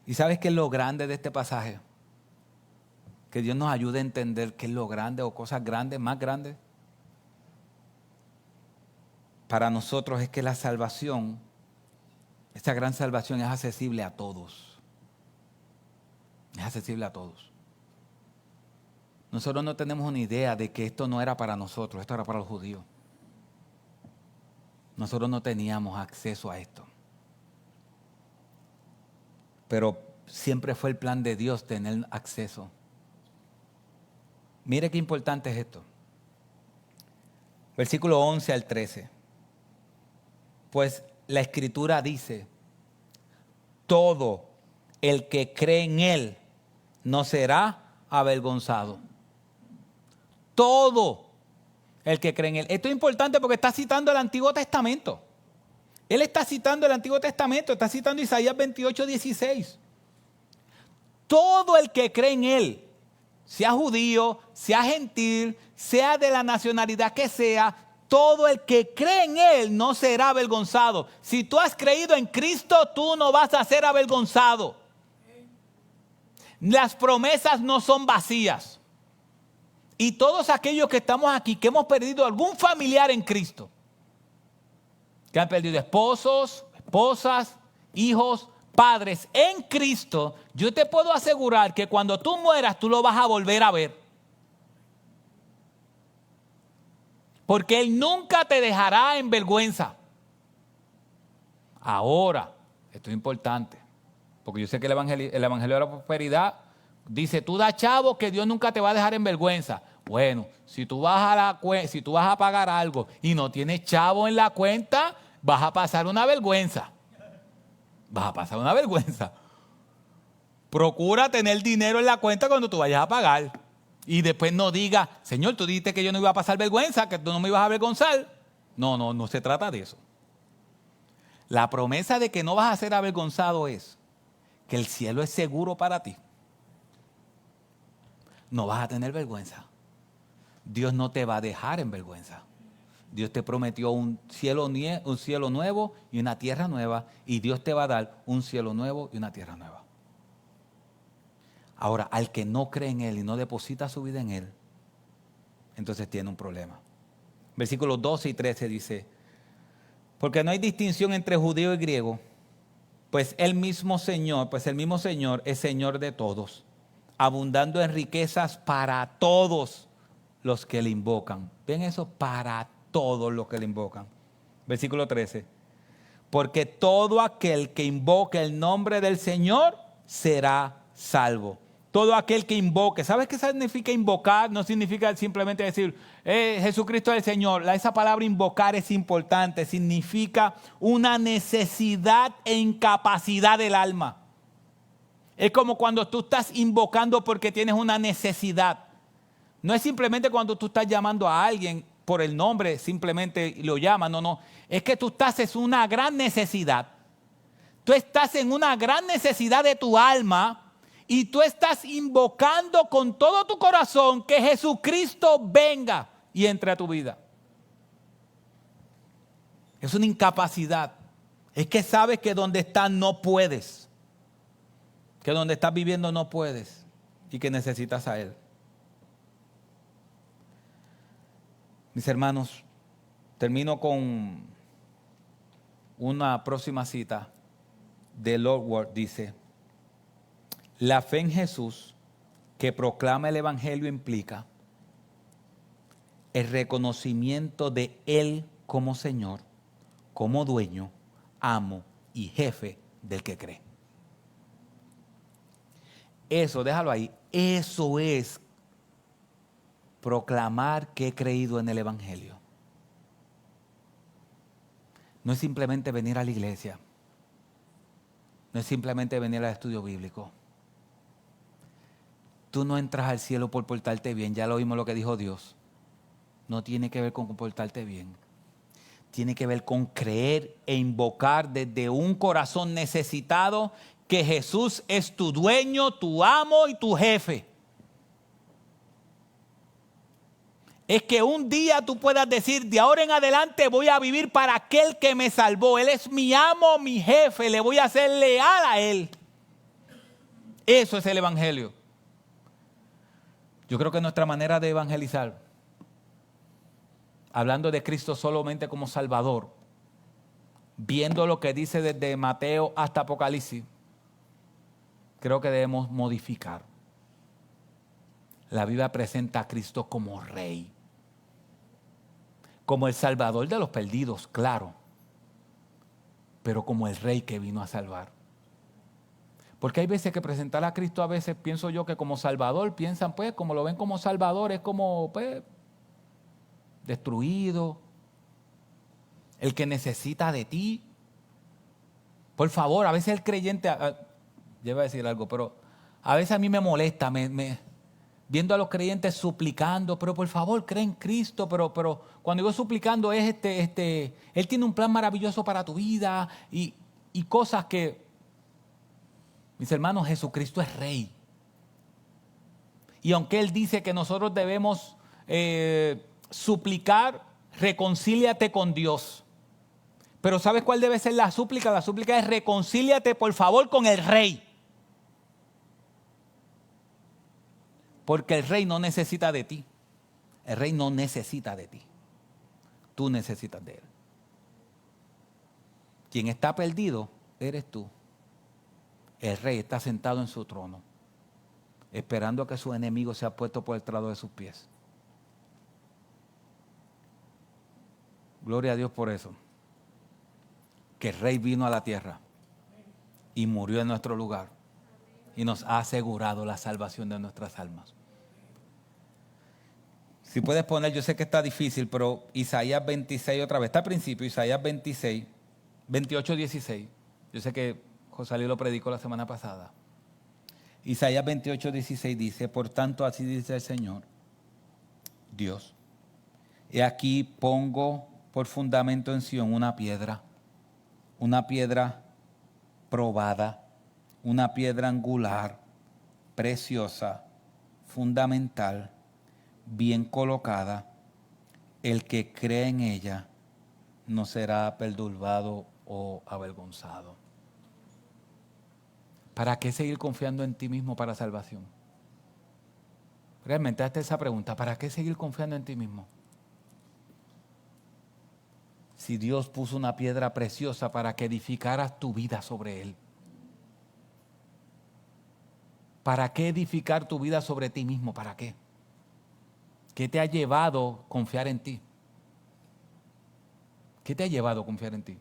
¿y sabes qué es lo grande de este pasaje? Que Dios nos ayude a entender qué es lo grande o cosas grandes, más grandes. Para nosotros es que la salvación, esta gran salvación es accesible a todos. Es accesible a todos. Nosotros no tenemos una idea de que esto no era para nosotros, esto era para los judíos. Nosotros no teníamos acceso a esto. Pero siempre fue el plan de Dios tener acceso. Mire qué importante es esto. Versículo 11 al 13. Pues la Escritura dice, todo el que cree en Él no será avergonzado. Todo el que cree en Él. Esto es importante porque está citando el Antiguo Testamento. Él está citando el Antiguo Testamento, está citando Isaías 28, 16. Todo el que cree en Él, sea judío, sea gentil, sea de la nacionalidad que sea, todo el que cree en Él no será avergonzado. Si tú has creído en Cristo, tú no vas a ser avergonzado. Las promesas no son vacías. Y todos aquellos que estamos aquí, que hemos perdido algún familiar en Cristo, que han perdido esposos, esposas, hijos, padres en Cristo, yo te puedo asegurar que cuando tú mueras, tú lo vas a volver a ver. Porque Él nunca te dejará en vergüenza. Ahora, esto es importante, porque yo sé que el evangelio de la prosperidad dice, tú da chavo que Dios nunca te va a dejar en vergüenza. Bueno, si tú vas a pagar algo y no tienes chavo en la cuenta, vas a pasar una vergüenza. Vas a pasar una vergüenza. Procura tener dinero en la cuenta cuando tú vayas a pagar. Y después no diga, Señor, tú dijiste que yo no iba a pasar vergüenza, que tú no me ibas a avergonzar. No se trata de eso. La promesa de que no vas a ser avergonzado es que el cielo es seguro para ti. No vas a tener vergüenza. Dios no te va a dejar en vergüenza. Dios te prometió un cielo nuevo y una tierra nueva, y Dios te va a dar un cielo nuevo y una tierra nueva. Ahora, al que no cree en Él y no deposita su vida en Él, entonces tiene un problema. Versículos 12 y 13 dice, porque no hay distinción entre judío y griego, pues el mismo Señor es Señor de todos, abundando en riquezas para todos los que le invocan. ¿Ven eso? Para todos los que le invocan. Versículo 13. Porque todo aquel que invoque el nombre del Señor será salvo. Todo aquel que invoque. ¿Sabes qué significa invocar? No significa simplemente decir, Jesucristo es el Señor. Esa palabra invocar es importante. Significa una necesidad e incapacidad del alma. Es como cuando tú estás invocando porque tienes una necesidad. No es simplemente cuando tú estás llamando a alguien por el nombre, simplemente lo llamas. No. Es que tú estás en una gran necesidad. Tú estás en una gran necesidad de tu alma y tú estás invocando con todo tu corazón que Jesucristo venga y entre a tu vida. Es una incapacidad. Es que sabes que donde estás no puedes. Que donde estás viviendo no puedes y que necesitas a Él. Mis hermanos, termino con una próxima cita de Lord Ward. Dice, la fe en Jesús que proclama el Evangelio implica el reconocimiento de Él como Señor, como dueño, amo y jefe del que cree. Eso, déjalo ahí. Eso es proclamar que he creído en el Evangelio. No es simplemente venir a la iglesia. No es simplemente venir al estudio bíblico. Tú no entras al cielo por portarte bien. Ya lo oímos lo que dijo Dios. No tiene que ver con portarte bien. Tiene que ver con creer e invocar desde un corazón necesitado que Jesús es tu dueño, tu amo y tu jefe. Es que un día tú puedas decir, de ahora en adelante voy a vivir para aquel que me salvó. Él es mi amo, mi jefe, le voy a ser leal a Él. Eso es el Evangelio. Yo creo que nuestra manera de evangelizar, hablando de Cristo solamente como Salvador, viendo lo que dice desde Mateo hasta Apocalipsis, creo que debemos modificar. La Biblia presenta a Cristo como Rey, como el Salvador de los perdidos, claro, pero como el Rey que vino a salvar. Porque hay veces que presentar a Cristo, a veces pienso yo que como Salvador, piensan pues, como lo ven como Salvador, es como pues, destruido, el que necesita de ti. Por favor, a veces el creyente, yo iba a decir algo, pero a veces a mí me molesta, viendo a los creyentes suplicando, pero por favor, cree en Cristo, pero cuando digo suplicando es Él tiene un plan maravilloso para tu vida y cosas que, mis hermanos, Jesucristo es Rey. Y aunque Él dice que nosotros debemos suplicar, reconcíliate con Dios. Pero ¿sabes cuál debe ser la súplica? La súplica es reconcíliate por favor con el Rey. Porque el Rey no necesita de ti. El Rey no necesita de ti. Tú necesitas de Él. Quien está perdido eres tú. El Rey está sentado en su trono, esperando a que su enemigo sea puesto por el estrado de sus pies. Gloria a Dios por eso. Que el Rey vino a la tierra y murió en nuestro lugar y nos ha asegurado la salvación de nuestras almas. Si puedes poner, yo sé que está difícil, pero Isaías 26 otra vez. Está al principio, Isaías 26, 28, 16. Yo sé que José Luis lo predicó la semana pasada. Isaías 28, 16 dice, por tanto así dice el Señor, Dios, he aquí pongo por fundamento en Sión una piedra probada, una piedra angular, preciosa, fundamental, bien colocada. El que cree en ella no será perturbado o avergonzado. ¿Para qué seguir confiando en ti mismo para salvación? Realmente hazte esa pregunta, ¿para qué seguir confiando en ti mismo? Si Dios puso una piedra preciosa para que edificaras tu vida sobre Él. ¿Para qué edificar tu vida sobre ti mismo? ¿Para qué? ¿Qué te ha llevado a confiar en ti? ¿Qué te ha llevado a confiar en ti?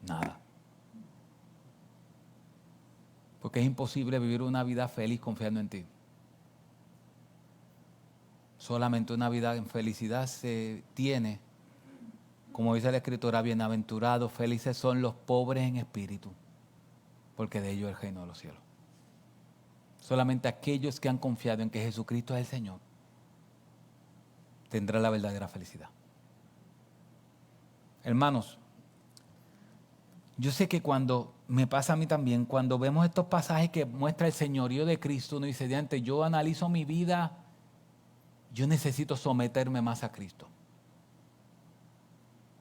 Nada. Porque es imposible vivir una vida feliz confiando en ti. Solamente una vida en felicidad se tiene, como dice la Escritura, bienaventurados, felices son los pobres en espíritu, porque de ellos es el reino de los cielos. Solamente aquellos que han confiado en que Jesucristo es el Señor tendrán la verdadera felicidad. Hermanos, yo sé que cuando me pasa a mí también, cuando vemos estos pasajes que muestra el señorío de Cristo, uno dice, diante, yo analizo mi vida, yo necesito someterme más a Cristo.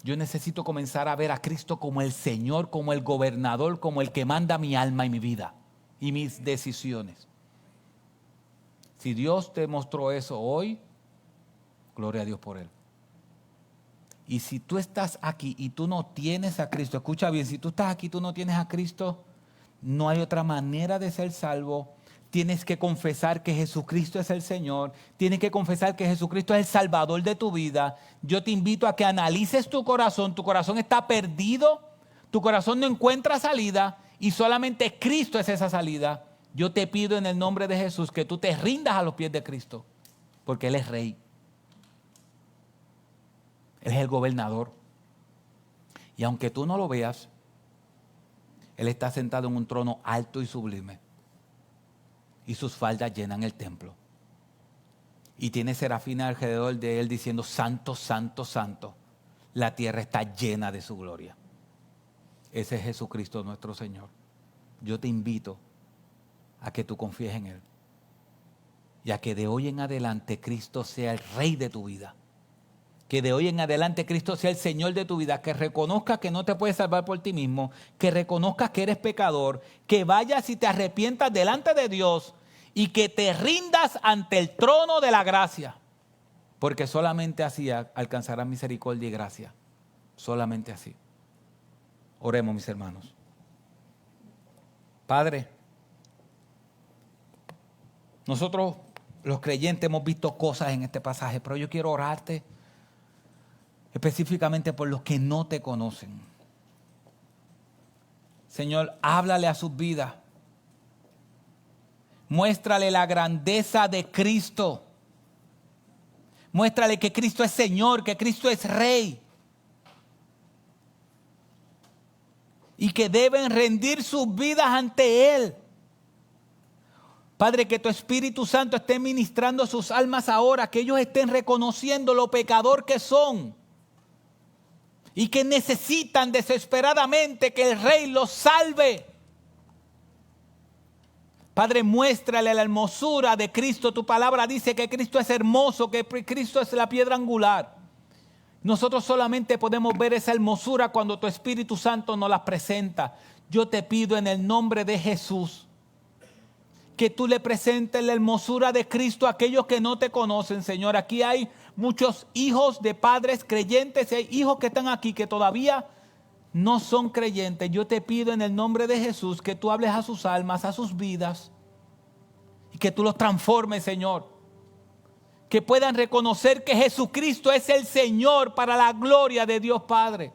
Yo necesito comenzar a ver a Cristo como el Señor, como el gobernador, como el que manda mi alma y mi vida y mis decisiones. Si Dios te mostró eso hoy, gloria a Dios por Él. Y si tú estás aquí y tú no tienes a Cristo, escucha bien, si tú estás aquí y tú no tienes a Cristo, no hay otra manera de ser salvo. Tienes que confesar que Jesucristo es el Señor. Tienes que confesar que Jesucristo es el Salvador de tu vida. Yo te invito a que analices tu corazón. Tu corazón está perdido. Tu corazón no encuentra salida y solamente Cristo es esa salida. Yo te pido en el nombre de Jesús que tú te rindas a los pies de Cristo, porque Él es rey. Él es el gobernador. Y aunque tú no lo veas, Él está sentado en un trono alto y sublime. Y sus faldas llenan el templo. Y tiene serafines alrededor de Él diciendo: santo, santo, santo. La tierra está llena de su gloria. Ese es Jesucristo nuestro Señor. Yo te invito a que tú confíes en Él. Y a que de hoy en adelante Cristo sea el Rey de tu vida. Que de hoy en adelante Cristo sea el Señor de tu vida. Que reconozcas que no te puedes salvar por ti mismo. Que reconozcas que eres pecador. Que vayas y te arrepientas delante de Dios. Y que te rindas ante el trono de la gracia. Porque solamente así alcanzarás misericordia y gracia. Solamente así. Oremos, mis hermanos. Padre, nosotros los creyentes hemos visto cosas en este pasaje, pero yo quiero orarte específicamente por los que no te conocen. Señor, háblale a sus vidas. Muéstrale la grandeza de Cristo. Muéstrale que Cristo es Señor, que Cristo es Rey. Y que deben rendir sus vidas ante Él. Padre, que tu Espíritu Santo esté ministrando sus almas ahora, que ellos estén reconociendo lo pecador que son. Y que necesitan desesperadamente que el Rey los salve. Padre, muéstrale la hermosura de Cristo. Tu palabra dice que Cristo es hermoso, que Cristo es la piedra angular. Nosotros solamente podemos ver esa hermosura cuando tu Espíritu Santo nos la presenta. Yo te pido en el nombre de Jesús que tú le presentes la hermosura de Cristo a aquellos que no te conocen, Señor. Aquí hay muchos hijos de padres creyentes y hay hijos que están aquí que todavía no son creyentes. Yo te pido en el nombre de Jesús que tú hables a sus almas, a sus vidas y que tú los transformes, Señor. Que puedan reconocer que Jesucristo es el Señor para la gloria de Dios Padre.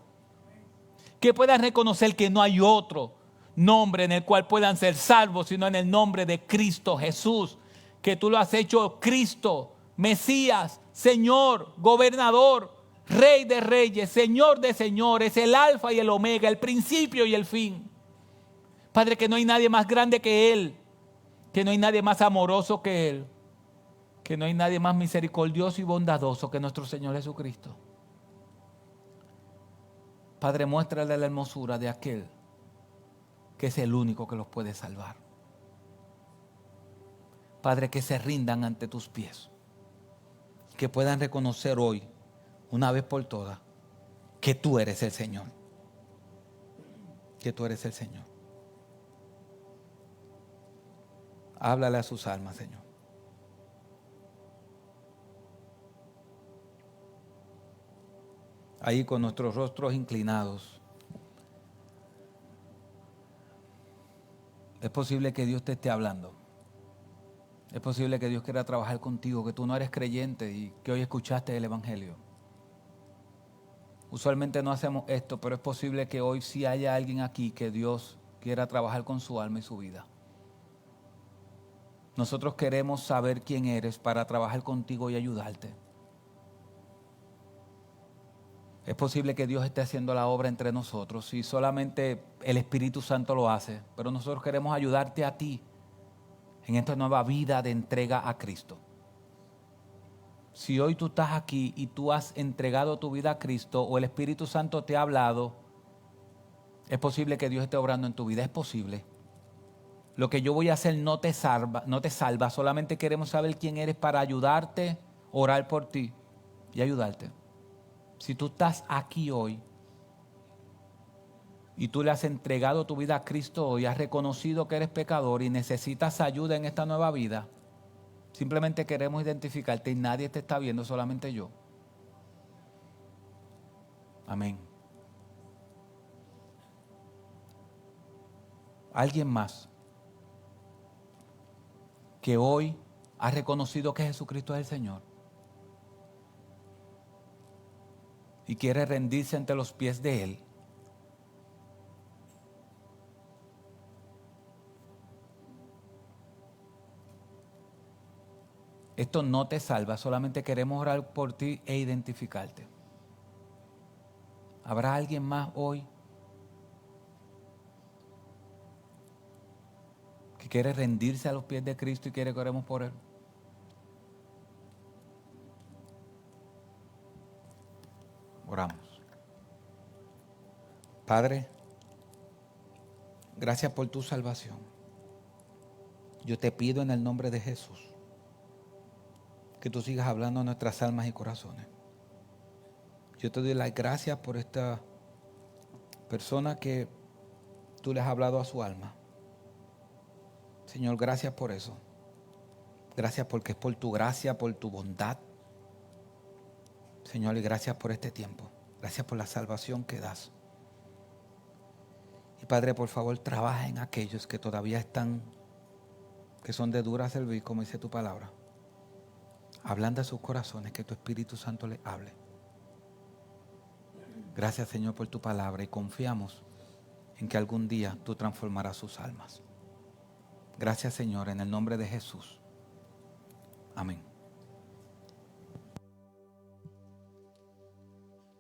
Que puedan reconocer que no hay otro nombre en el cual puedan ser salvos, sino en el nombre de Cristo Jesús. Que tú lo has hecho Cristo, Mesías, Señor, Gobernador, Rey de Reyes, Señor de Señores, el Alfa y el Omega, el principio y el fin. Padre, que no hay nadie más grande que Él, que no hay nadie más amoroso que Él, que no hay nadie más misericordioso y bondadoso que nuestro Señor Jesucristo. Padre, muéstrale la hermosura de aquel que es el único que los puede salvar. Padre, que se rindan ante tus pies, que puedan reconocer hoy, una vez por todas, que tú eres el Señor. Que tú eres el Señor. Háblale a sus almas, Señor. Ahí con nuestros rostros inclinados. Es posible que Dios te esté hablando. Es posible que Dios quiera trabajar contigo, que tú no eres creyente y que hoy escuchaste el Evangelio. Usualmente no hacemos esto, pero es posible que hoy sí haya alguien aquí que Dios quiera trabajar con su alma y su vida. Nosotros queremos saber quién eres para trabajar contigo y ayudarte. Es posible que Dios esté haciendo la obra entre nosotros y solamente el Espíritu Santo lo hace, pero nosotros queremos ayudarte a ti en esta nueva vida de entrega a Cristo. Si hoy tú estás aquí y tú has entregado tu vida a Cristo o el Espíritu Santo te ha hablado, es posible que Dios esté obrando en tu vida, es posible. Lo que yo voy a hacer no te salva, solamente queremos saber quién eres para ayudarte, orar por ti y ayudarte. Si tú estás aquí hoy y tú le has entregado tu vida a Cristo hoy, has reconocido que eres pecador y necesitas ayuda en esta nueva vida, simplemente queremos identificarte y nadie te está viendo, solamente yo. Amén. Alguien más que hoy ha reconocido que Jesucristo es el Señor y quiere rendirse ante los pies de Él. Esto no te salva, solamente queremos orar por ti e identificarte. ¿Habrá alguien más hoy que quiere rendirse a los pies de Cristo y quiere que oremos por él? Oramos. Padre, gracias por tu salvación. Yo te pido en el nombre de Jesús que tú sigas hablando a nuestras almas y corazones. Yo te doy las gracias por esta persona que tú le has hablado a su alma. Señor, gracias por eso. Gracias porque es por tu gracia, por tu bondad. Señor, y gracias por este tiempo. Gracias por la salvación que das. Y Padre, por favor, trabaja en aquellos que todavía están, que son de dura servir, como dice tu palabra. Hablando a sus corazones, que tu Espíritu Santo les hable. Gracias, Señor, por tu palabra y confiamos en que algún día tú transformarás sus almas. Gracias, Señor, en el nombre de Jesús. Amén.